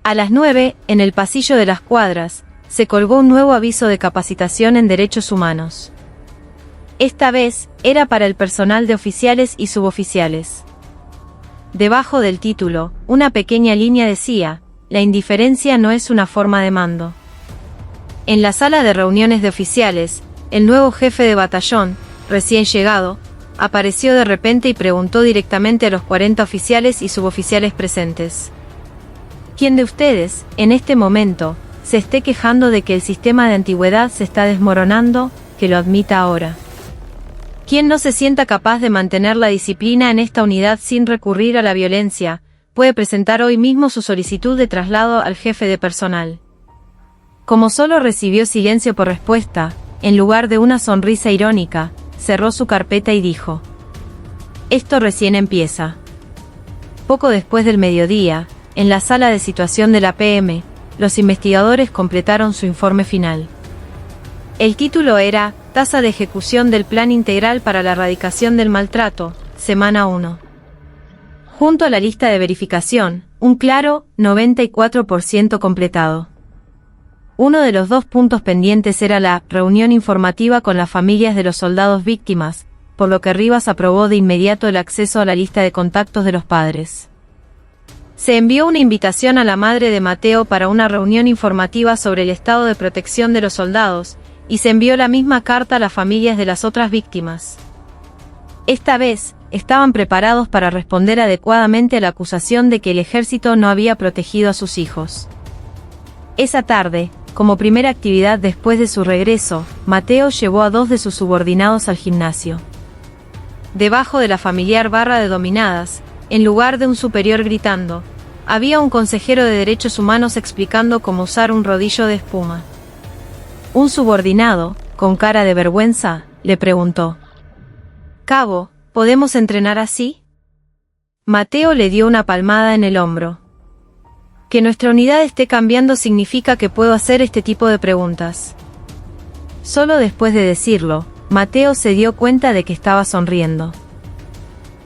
A las 9, en el pasillo de las cuadras, se colgó un nuevo aviso de capacitación en derechos humanos. Esta vez, era para el personal de oficiales y suboficiales. Debajo del título, una pequeña línea decía, la indiferencia no es una forma de mando. En la sala de reuniones de oficiales, el nuevo jefe de batallón, recién llegado, apareció de repente y preguntó directamente a los 40 oficiales y suboficiales presentes. ¿Quién de ustedes, en este momento, se esté quejando de que el sistema de antigüedad se está desmoronando, que lo admita ahora? Quien no se sienta capaz de mantener la disciplina en esta unidad sin recurrir a la violencia, puede presentar hoy mismo su solicitud de traslado al jefe de personal. Como solo recibió silencio por respuesta, en lugar de una sonrisa irónica, cerró su carpeta y dijo: esto recién empieza. Poco después del mediodía, en la sala de situación de la PM, los investigadores completaron su informe final. El título era Tasa de ejecución del Plan Integral para la Erradicación del Maltrato, semana 1. Junto a la lista de verificación, un claro 94% completado. Uno de los 2 puntos pendientes era la reunión informativa con las familias de los soldados víctimas, por lo que Rivas aprobó de inmediato el acceso a la lista de contactos de los padres. Se envió una invitación a la madre de Mateo para una reunión informativa sobre el estado de protección de los soldados, y se envió la misma carta a las familias de las otras víctimas. Esta vez, estaban preparados para responder adecuadamente a la acusación de que el ejército no había protegido a sus hijos. Esa tarde, como primera actividad después de su regreso, Mateo llevó a 2 de sus subordinados al gimnasio. Debajo de la familiar barra de dominadas, en lugar de un superior gritando, había un consejero de derechos humanos explicando cómo usar un rodillo de espuma. Un subordinado, con cara de vergüenza, le preguntó: «Cabo, ¿podemos entrenar así?». Mateo le dio una palmada en el hombro. Que nuestra unidad esté cambiando significa que puedo hacer este tipo de preguntas. Solo después de decirlo, Mateo se dio cuenta de que estaba sonriendo.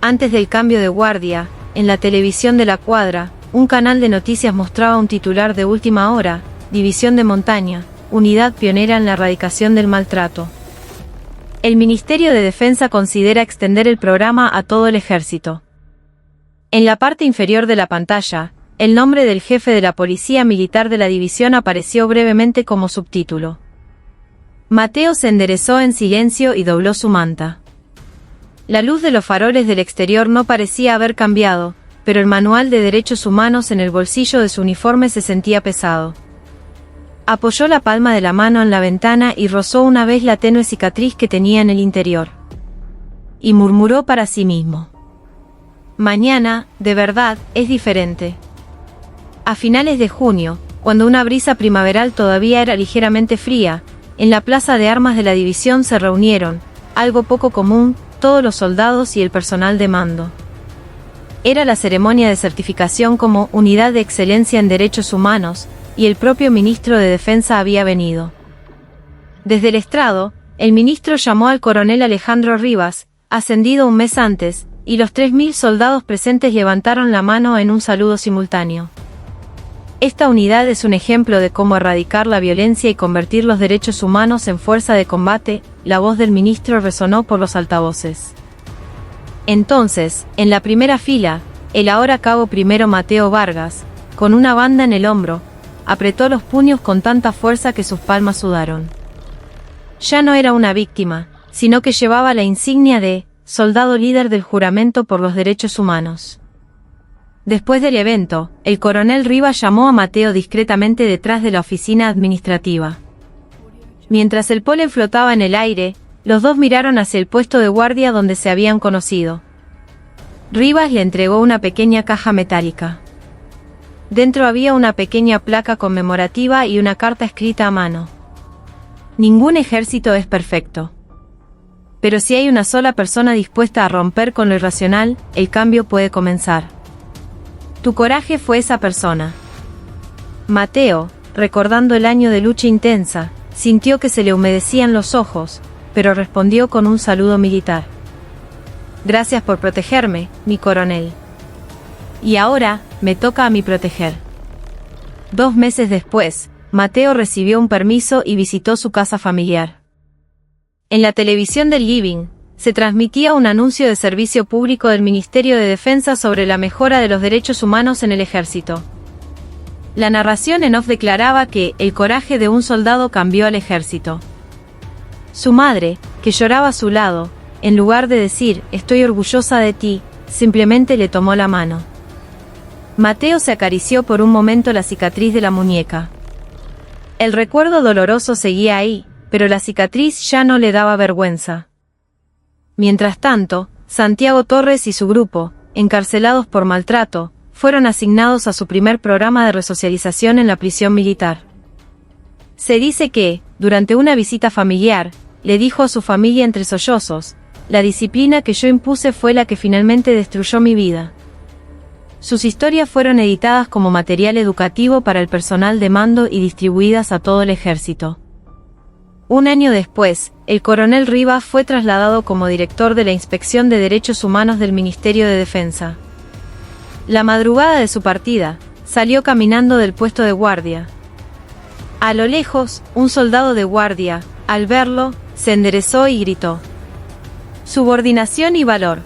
Antes del cambio de guardia, en la televisión de la cuadra, un canal de noticias mostraba un titular de última hora, División de Montaña, unidad pionera en la erradicación del maltrato. El Ministerio de Defensa considera extender el programa a todo el ejército. En la parte inferior de la pantalla, el nombre del jefe de la policía militar de la división apareció brevemente como subtítulo. Mateo se enderezó en silencio y dobló su manta. La luz de los faroles del exterior no parecía haber cambiado, pero el manual de derechos humanos en el bolsillo de su uniforme se sentía pesado. Apoyó la palma de la mano en la ventana y rozó una vez la tenue cicatriz que tenía en el interior. Y murmuró para sí mismo. Mañana, de verdad, es diferente. A finales de junio, cuando una brisa primaveral todavía era ligeramente fría, en la plaza de armas de la división se reunieron, algo poco común, todos los soldados y el personal de mando. Era la ceremonia de certificación como Unidad de Excelencia en Derechos Humanos, y el propio ministro de Defensa había venido. Desde el estrado, el ministro llamó al coronel Alejandro Rivas, ascendido un mes antes, y los 3.000 soldados presentes levantaron la mano en un saludo simultáneo. Esta unidad es un ejemplo de cómo erradicar la violencia y convertir los derechos humanos en fuerza de combate. La voz del ministro resonó por los altavoces. Entonces, en la primera fila, el ahora cabo primero Mateo Vargas, con una banda en el hombro, apretó los puños con tanta fuerza que sus palmas sudaron. Ya no era una víctima, sino que llevaba la insignia de soldado líder del juramento por los derechos humanos. Después del evento, el coronel Rivas llamó a Mateo discretamente detrás de la oficina administrativa. Mientras el polen flotaba en el aire, los dos miraron hacia el puesto de guardia donde se habían conocido. Rivas le entregó una pequeña caja metálica. Dentro había una pequeña placa conmemorativa y una carta escrita a mano. Ningún ejército es perfecto. Pero si hay una sola persona dispuesta a romper con lo irracional, el cambio puede comenzar. Tu coraje fue esa persona. Mateo, recordando el año de lucha intensa, sintió que se le humedecían los ojos, pero respondió con un saludo militar. Gracias por protegerme, mi coronel. Y ahora, me toca a mí proteger. 2 meses después, Mateo recibió un permiso y visitó su casa familiar. En la televisión del living, se transmitía un anuncio de servicio público del Ministerio de Defensa sobre la mejora de los derechos humanos en el ejército. La narración en off declaraba que el coraje de un soldado cambió al ejército. Su madre, que lloraba a su lado, en lugar de decir «estoy orgullosa de ti», simplemente le tomó la mano. Mateo se acarició por un momento la cicatriz de la muñeca. El recuerdo doloroso seguía ahí, pero la cicatriz ya no le daba vergüenza. Mientras tanto, Santiago Torres y su grupo, encarcelados por maltrato, fueron asignados a su primer programa de resocialización en la prisión militar. Se dice que, durante una visita familiar, le dijo a su familia entre sollozos, «La disciplina que yo impuse fue la que finalmente destruyó mi vida». Sus historias fueron editadas como material educativo para el personal de mando y distribuidas a todo el ejército. Un año después, el coronel Rivas fue trasladado como director de la Inspección de Derechos Humanos del Ministerio de Defensa. La madrugada de su partida, salió caminando del puesto de guardia. A lo lejos, un soldado de guardia, al verlo, se enderezó y gritó. Subordinación y valor.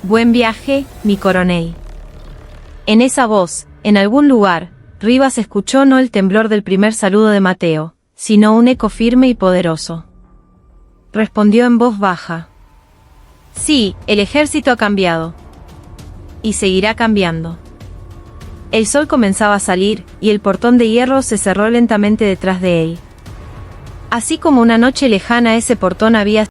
Buen viaje, mi coronel. En esa voz, en algún lugar, Rivas escuchó no el temblor del primer saludo de Mateo, sino un eco firme y poderoso. Respondió en voz baja. Sí, el ejército ha cambiado. Y seguirá cambiando. El sol comenzaba a salir, y el portón de hierro se cerró lentamente detrás de él. Así como una noche lejana ese portón había